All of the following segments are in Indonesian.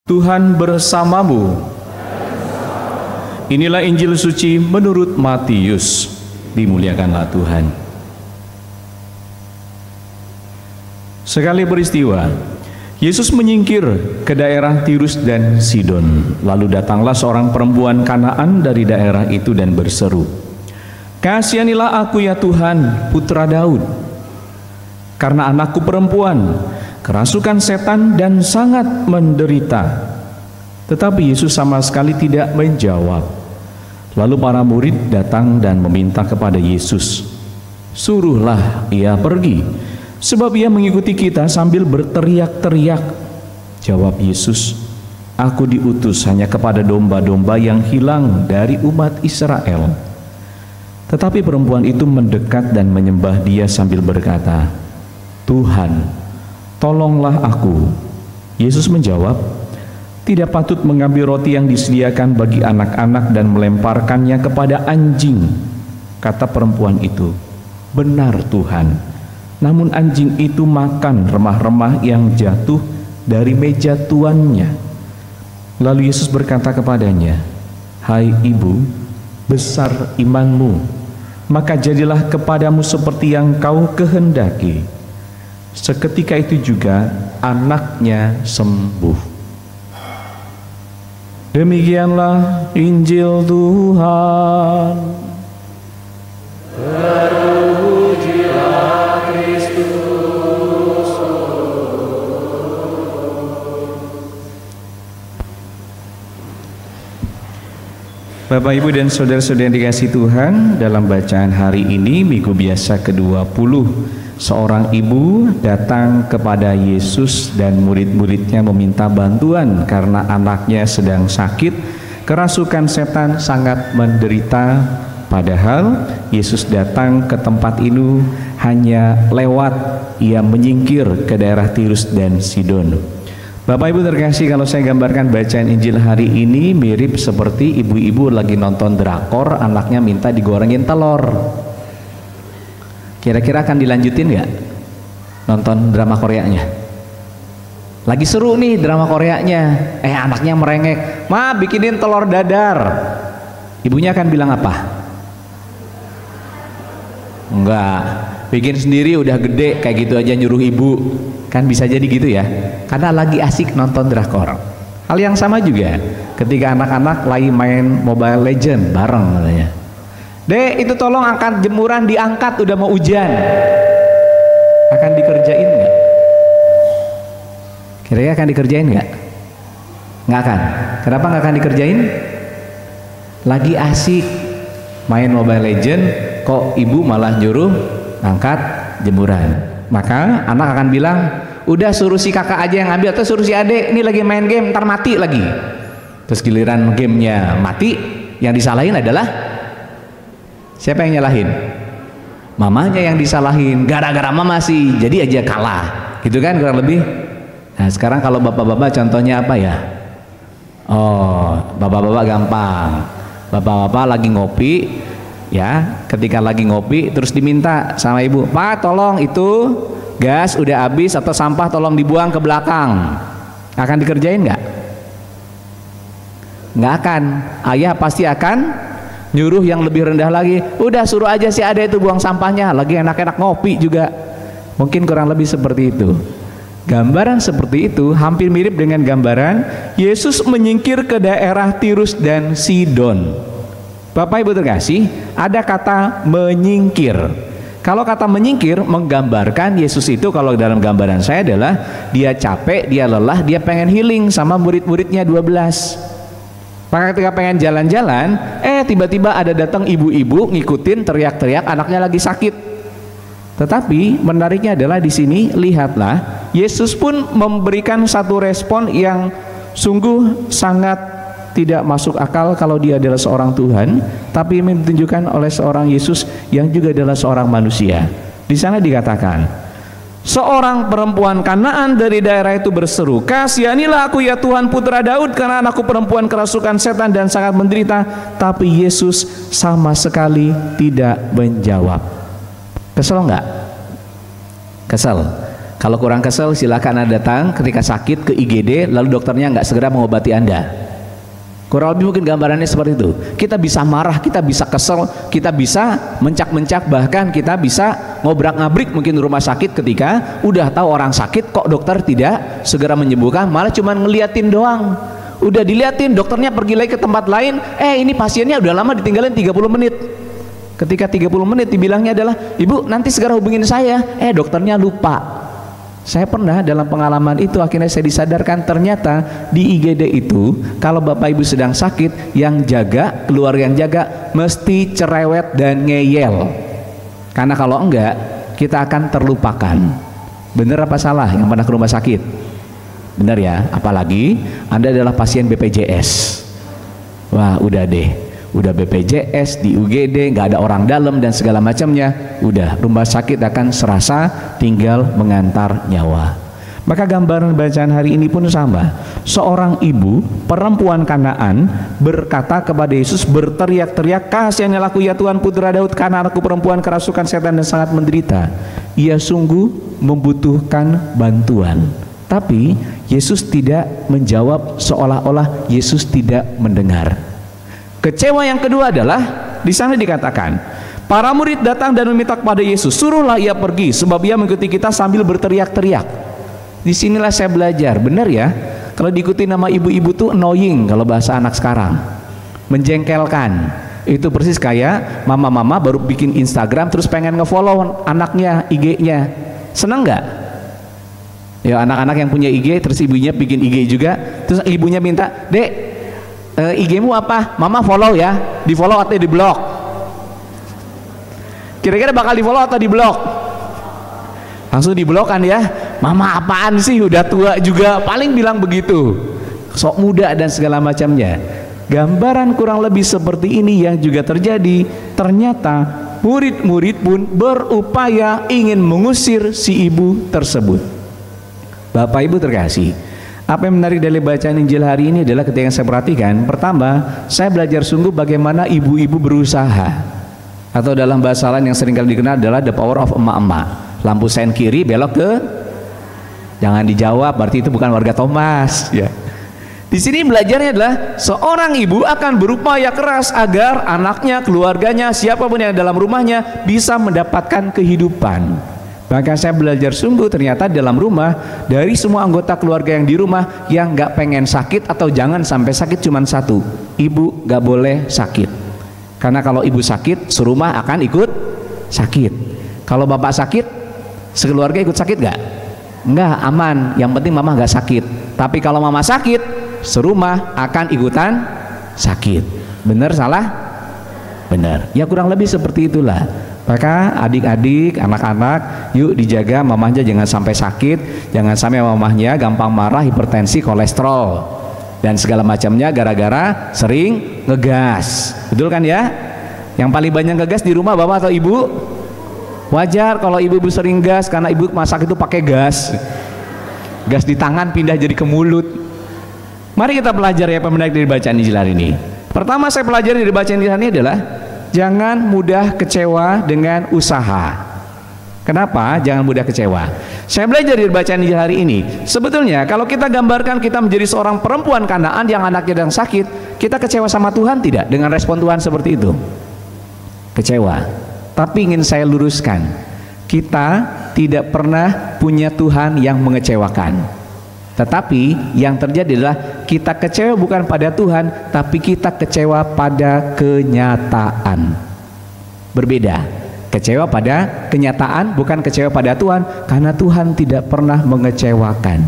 Tuhan bersamamu. Inilah Injil suci menurut Matius. Dimuliakanlah Tuhan. Sekali peristiwa, Yesus menyingkir ke daerah Tirus dan Sidon. Lalu datanglah seorang perempuan Kanaan dari daerah itu dan berseru, "Kasihanilah aku ya Tuhan, putra Daud. Karena anakku perempuan kerasukan setan dan sangat menderita." Tetapi Yesus sama sekali tidak menjawab. Lalu para murid datang dan meminta kepada Yesus, "Suruhlah ia pergi, sebab ia mengikuti kita sambil berteriak-teriak." Jawab Yesus, "Aku diutus hanya kepada domba-domba yang hilang dari umat Israel." Tetapi perempuan itu mendekat dan menyembah Dia sambil berkata, "Tuhan, tolonglah aku." Yesus menjawab, "Tidak patut mengambil roti yang disediakan bagi anak-anak dan melemparkannya kepada anjing." Kata perempuan itu, "Benar Tuhan, namun anjing itu makan remah-remah yang jatuh dari meja tuannya." Lalu Yesus berkata kepadanya, "Hai ibu, besar imanmu, maka jadilah kepadamu seperti yang kau kehendaki." Seketika itu juga anaknya sembuh. Demikianlah Injil Tuhan. Terpujilah Kristus. Bapak, Ibu, dan saudara-saudara yang dikasihi Tuhan, dalam bacaan hari ini, Minggu Biasa ke-20, seorang ibu datang kepada Yesus dan murid-muridnya meminta bantuan karena anaknya sedang sakit, kerasukan setan, sangat menderita. Padahal Yesus datang ke tempat itu hanya lewat, ia menyingkir ke daerah Tirus dan Sidon. Bapak Ibu terkasih, kalau saya gambarkan bacaan Injil hari ini mirip seperti ibu-ibu lagi nonton drakor, anaknya minta digorengin telur. Kira-kira akan dilanjutin nggak nonton drama Koreanya? Lagi seru nih drama Koreanya, anaknya merengek, "Ma, bikinin telur dadar." Ibunya akan bilang apa? Enggak, bikin sendiri udah gede, kayak gitu aja nyuruh ibu. Kan bisa jadi gitu ya, karena lagi asik nonton drakor. Hal yang sama juga ketika anak-anak lagi main Mobile Legend bareng katanya, "Dek, itu tolong angkat jemuran, diangkat, udah mau hujan." Akan dikerjain nggak? Kira-kira akan dikerjain nggak? Nggak akan. Kenapa nggak akan dikerjain? Lagi asik main Mobile Legend, kok ibu malah nyuruh angkat jemuran. Maka anak akan bilang, "Udah suruh si kakak aja yang ambil, atau suruh si adik, ini lagi main game, ntar mati lagi." Terus giliran gamenya mati, yang disalahin adalah siapa yang nyalahin? Mamanya yang disalahin. Gara-gara mama sih, jadi aja kalah. Gitu kan kurang lebih. Nah sekarang kalau bapak-bapak contohnya apa ya? Oh, bapak-bapak gampang. Bapak-bapak lagi ngopi, ya, ketika lagi ngopi terus diminta sama ibu, "Pak, tolong itu gas udah habis atau sampah tolong dibuang ke belakang." Akan dikerjain nggak? Nggak akan. Ayah pasti akan nyuruh yang lebih rendah lagi, "Udah suruh aja si Ade itu buang sampahnya, lagi enak-enak ngopi juga." Mungkin kurang lebih seperti itu. Gambaran seperti itu hampir mirip dengan gambaran Yesus menyingkir ke daerah Tirus dan Sidon. Bapak Ibu terkasih, ada kata menyingkir. Kalau kata menyingkir menggambarkan Yesus itu, kalau dalam gambaran saya adalah dia capek, dia lelah, dia pengen healing sama murid-muridnya 12. Maka ketika pengen jalan-jalan, tiba-tiba ada datang ibu-ibu ngikutin, teriak-teriak, anaknya lagi sakit. Tetapi menariknya adalah di sini, lihatlah, Yesus pun memberikan satu respon yang sungguh sangat tidak masuk akal kalau dia adalah seorang Tuhan, tapi ini ditunjukkan oleh seorang Yesus yang juga adalah seorang manusia. Di sana dikatakan, seorang perempuan Kanaan dari daerah itu berseru, "Kasihanilah aku ya Tuhan, putra Daud, karena anakku perempuan kerasukan setan dan sangat menderita." Tapi Yesus sama sekali tidak menjawab. Kesel nggak? Kesel. Kalau kurang kesel silakan Anda datang ketika sakit ke IGD, lalu dokternya nggak segera mengobati Anda. Kurang lebih mungkin gambarannya seperti itu. Kita bisa marah, kita bisa kesel, kita bisa mencak-mencak, bahkan kita bisa ngobrak-ngabrik mungkin di rumah sakit ketika udah tahu orang sakit kok dokter tidak segera menyembuhkan, malah cuma ngeliatin doang. Udah diliatin, dokternya pergi lagi ke tempat lain, ini pasiennya udah lama ditinggalin 30 menit. Ketika 30 menit dibilangnya adalah, ibu nanti segera hubungin saya, dokternya lupa. Saya pernah dalam pengalaman itu, akhirnya saya disadarkan ternyata di IGD itu kalau bapak ibu sedang sakit, yang jaga, keluarga yang jaga mesti cerewet dan ngeyel, karena kalau enggak kita akan terlupakan. Bener apa salah yang pernah ke rumah sakit? Bener ya, apalagi Anda adalah pasien BPJS. Wah udah deh, udah BPJS di UGD, nggak ada orang dalam dan segala macamnya, udah rumah sakit akan serasa tinggal mengantar nyawa. Maka gambaran bacaan hari ini pun sama. Seorang ibu perempuan Kanaan berkata kepada Yesus, berteriak-teriak, "Kasihanilah aku ya Tuhan, putra Daud, karena anakku perempuan kerasukan setan dan sangat menderita." Ia sungguh membutuhkan bantuan, tapi Yesus tidak menjawab, seolah-olah Yesus tidak mendengar. Kecewa yang kedua adalah di sana dikatakan, para murid datang dan meminta kepada Yesus, suruhlah ia pergi sebab ia mengikuti kita sambil berteriak-teriak. Disinilah saya belajar, benar ya, kalau diikuti nama ibu-ibu tuh annoying kalau bahasa anak sekarang, menjengkelkan. Itu persis kayak mama-mama baru bikin Instagram terus pengen ngefollow anaknya IG-nya. Seneng nggak? Ya anak-anak yang punya IG terus ibunya bikin IG juga, terus ibunya minta, "Dek, IG-mu apa? Mama follow ya." Di follow atau di blok? Kira-kira bakal di follow atau di blok? Langsung di blok kan ya. Mama apaan sih, udah tua juga, paling bilang begitu, sok muda dan segala macamnya. Gambaran kurang lebih seperti ini yang juga terjadi. Ternyata murid-murid pun berupaya ingin mengusir si ibu tersebut. Bapak ibu terkasih, apa yang menarik dari bacaan Injil hari ini adalah ketika saya perhatikan, pertama, saya belajar sungguh bagaimana ibu-ibu berusaha, atau dalam bahasa lain yang seringkali dikenal adalah the power of emak-emak. Lampu sen kiri belok ke, jangan dijawab, berarti itu bukan warga Thomas ya. Di sini belajarnya adalah seorang ibu akan berupaya keras agar anaknya, keluarganya, siapapun yang dalam rumahnya bisa mendapatkan kehidupan. Maka saya belajar sungguh ternyata dalam rumah, dari semua anggota keluarga yang di rumah, yang nggak pengen sakit atau jangan sampai sakit cuma satu, ibu nggak boleh sakit. Karena kalau ibu sakit, serumah akan ikut sakit. Kalau bapak sakit, sekeluarga ikut sakit nggak? Nggak, aman. Yang penting mama nggak sakit. Tapi kalau mama sakit, serumah akan ikutan sakit. Bener salah? Bener. Ya kurang lebih seperti itulah. Maka adik-adik, anak-anak, yuk dijaga mamahnya jangan sampai sakit, jangan sampai mamahnya gampang marah, hipertensi, kolesterol dan segala macamnya gara-gara sering ngegas. Betul kan ya? Yang paling banyak ngegas di rumah bapak atau ibu? Wajar kalau ibu-ibu sering gas, karena ibu masak itu pakai gas. Gas di tangan pindah jadi ke mulut. Mari kita pelajari apa menarik dari bacaan Injil hari ini. Pertama saya pelajari dari bacaan Injil hari ini adalah jangan mudah kecewa dengan usaha. Kenapa jangan mudah kecewa? Saya belajar dari bacaan Injil hari ini, sebetulnya kalau kita gambarkan kita menjadi seorang perempuan Kanaan yang anaknya sedang sakit, kita kecewa sama Tuhan tidak dengan respon Tuhan seperti itu? Kecewa. Tapi ingin saya luruskan, kita tidak pernah punya Tuhan yang mengecewakan. Tetapi yang terjadi adalah kita kecewa bukan pada Tuhan, tapi kita kecewa pada kenyataan. Berbeda. Kecewa pada kenyataan bukan kecewa pada Tuhan, karena Tuhan tidak pernah mengecewakan.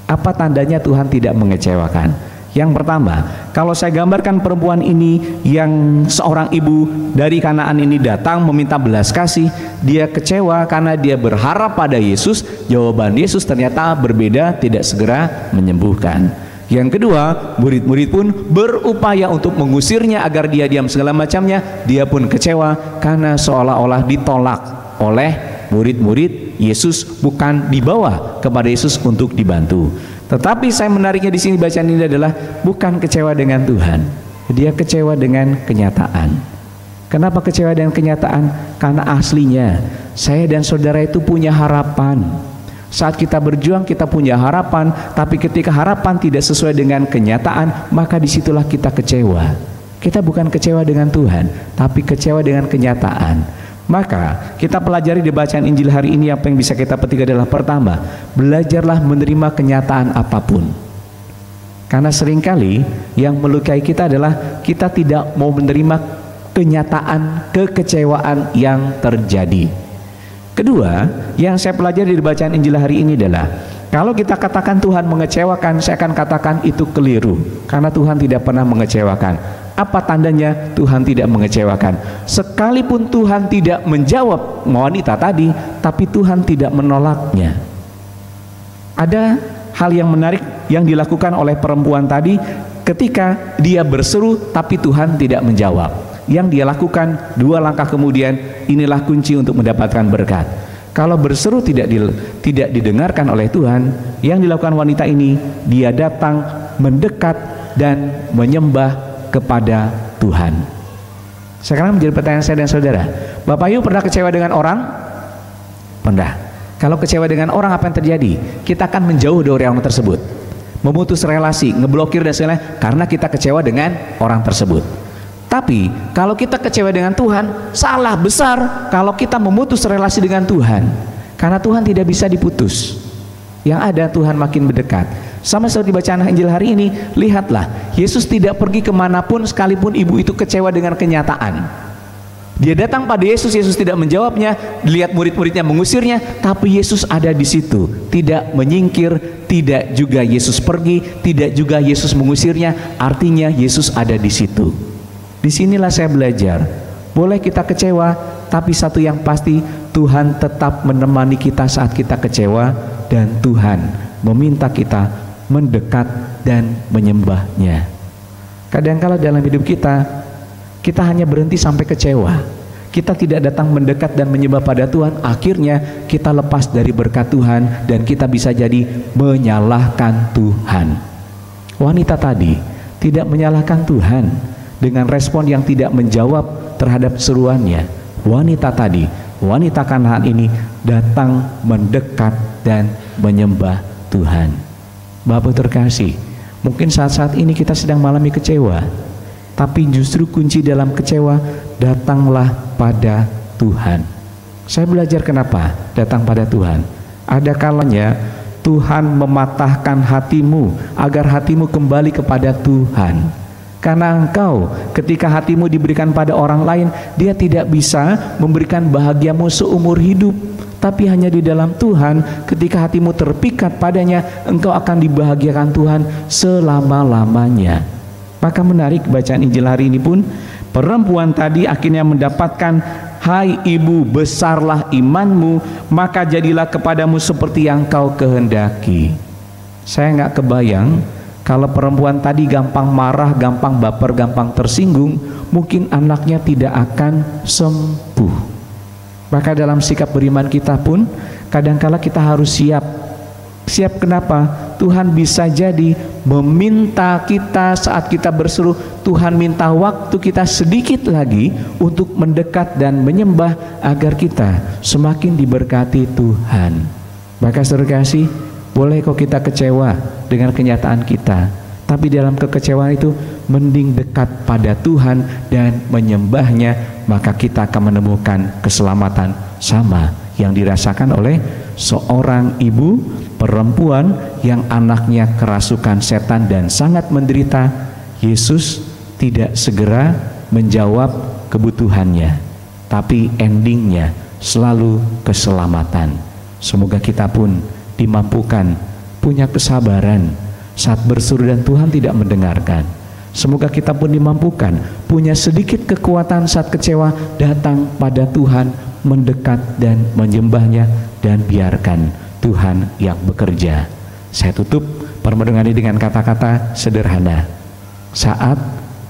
Apa tandanya Tuhan tidak mengecewakan? Yang pertama, kalau saya gambarkan perempuan ini yang seorang ibu dari Kanaan ini datang meminta belas kasih, dia kecewa karena dia berharap pada Yesus. Jawaban Yesus ternyata berbeda, tidak segera menyembuhkan. Yang kedua, murid-murid pun berupaya untuk mengusirnya agar dia diam segala macamnya. Dia pun kecewa karena seolah-olah ditolak oleh murid-murid Yesus, bukan dibawa kepada Yesus untuk dibantu. Tetapi saya menariknya di sini bacaan ini adalah bukan kecewa dengan Tuhan, dia kecewa dengan kenyataan. Kenapa kecewa dengan kenyataan? Karena aslinya saya dan saudara itu punya harapan. Saat kita berjuang, kita punya harapan, tapi ketika harapan tidak sesuai dengan kenyataan, maka disitulah kita kecewa. Kita bukan kecewa dengan Tuhan, tapi kecewa dengan kenyataan. Maka kita pelajari di bacaan Injil hari ini, apa yang bisa kita petik adalah pertama, belajarlah menerima kenyataan apapun. Karena seringkali yang melukai kita adalah kita tidak mau menerima kenyataan kekecewaan yang terjadi. Kedua, yang saya pelajari di bacaan Injil hari ini adalah kalau kita katakan Tuhan mengecewakan, saya akan katakan itu keliru, karena Tuhan tidak pernah mengecewakan. Apa tandanya Tuhan tidak mengecewakan? Sekalipun Tuhan tidak menjawab wanita tadi, tapi Tuhan tidak menolaknya. Ada hal yang menarik yang dilakukan oleh perempuan tadi ketika dia berseru tapi Tuhan tidak menjawab. Yang dia lakukan 2 langkah kemudian, inilah kunci untuk mendapatkan berkat. Kalau berseru tidak didengarkan oleh Tuhan, yang dilakukan wanita ini, dia datang mendekat dan menyembah kepada Tuhan. Sekarang menjadi pertanyaan saya dan saudara, Bapak Yu pernah kecewa dengan orang? Pernah. Kalau kecewa dengan orang, apa yang terjadi? Kita akan menjauh dari orang tersebut, memutus relasi, ngeblokir dan sebagainya, karena kita kecewa dengan orang tersebut. Tapi kalau kita kecewa dengan Tuhan, salah besar kalau kita memutus relasi dengan Tuhan, karena Tuhan tidak bisa diputus. Yang ada Tuhan makin mendekat. Sama seperti bacaan Injil hari ini, lihatlah, Yesus tidak pergi kemanapun sekalipun ibu itu kecewa dengan kenyataan. Dia datang pada Yesus, Yesus tidak menjawabnya, dilihat murid-muridnya mengusirnya, tapi Yesus ada di situ, tidak menyingkir, tidak juga Yesus pergi, tidak juga Yesus mengusirnya, artinya Yesus ada di situ. Disinilah saya belajar, boleh kita kecewa, tapi satu yang pasti, Tuhan tetap menemani kita saat kita kecewa, dan Tuhan meminta kita mendekat dan menyembahnya. Kadang-kala dalam hidup kita hanya berhenti sampai kecewa. Kita tidak datang mendekat dan menyembah pada Tuhan, akhirnya kita lepas dari berkat Tuhan dan kita bisa jadi menyalahkan Tuhan. Wanita tadi tidak menyalahkan Tuhan dengan respon yang tidak menjawab terhadap seruannya. Wanita tadi, wanita Kanaan ini datang mendekat dan menyembah Tuhan. Bapak terkasih, mungkin saat-saat ini kita sedang mengalami kecewa, tapi justru kunci dalam kecewa, datanglah pada Tuhan. Saya belajar kenapa datang pada Tuhan. Ada kalanya Tuhan mematahkan hatimu agar hatimu kembali kepada Tuhan. Karena engkau ketika hatimu diberikan pada orang lain, dia tidak bisa memberikan bahagiamu seumur hidup, tapi hanya di dalam Tuhan. Ketika hatimu terpikat padanya, engkau akan dibahagiakan Tuhan selama-lamanya. Maka menarik bacaan Injil hari ini pun, perempuan tadi akhirnya mendapatkan, hai ibu, besarlah imanmu, maka jadilah kepadamu seperti yang kau kehendaki. Saya nggak kebayang kalau perempuan tadi gampang marah, gampang baper, gampang tersinggung, mungkin anaknya tidak akan sembuh. Maka dalam sikap beriman kita pun, kadangkala kita harus siap. Siap kenapa? Tuhan bisa jadi meminta kita saat kita berseru, Tuhan minta waktu kita sedikit lagi untuk mendekat dan menyembah agar kita semakin diberkati Tuhan. Maka saudara kasih, boleh kok kita kecewa dengan kenyataan kita, tapi dalam kekecewaan itu mending dekat pada Tuhan dan menyembahnya, maka kita akan menemukan keselamatan sama yang dirasakan oleh seorang ibu perempuan yang anaknya kerasukan setan dan sangat menderita. Yesus tidak segera menjawab kebutuhannya, tapi endingnya selalu keselamatan. Semoga kita pun dimampukan punya kesabaran saat berseru dan Tuhan tidak mendengarkan. Semoga kita pun dimampukan punya sedikit kekuatan saat kecewa, datang pada Tuhan, mendekat dan menyembahnya, dan biarkan Tuhan yang bekerja. Saya tutup permenungan ini dengan kata-kata sederhana. Saat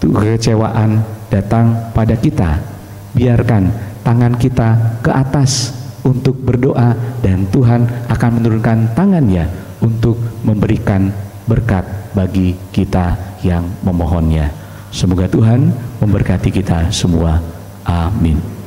kekecewaan datang pada kita, biarkan tangan kita ke atas untuk berdoa, dan Tuhan akan menurunkan tangannya untuk memberikan berkat bagi kita yang memohonnya. Semoga Tuhan memberkati kita semua. Amin.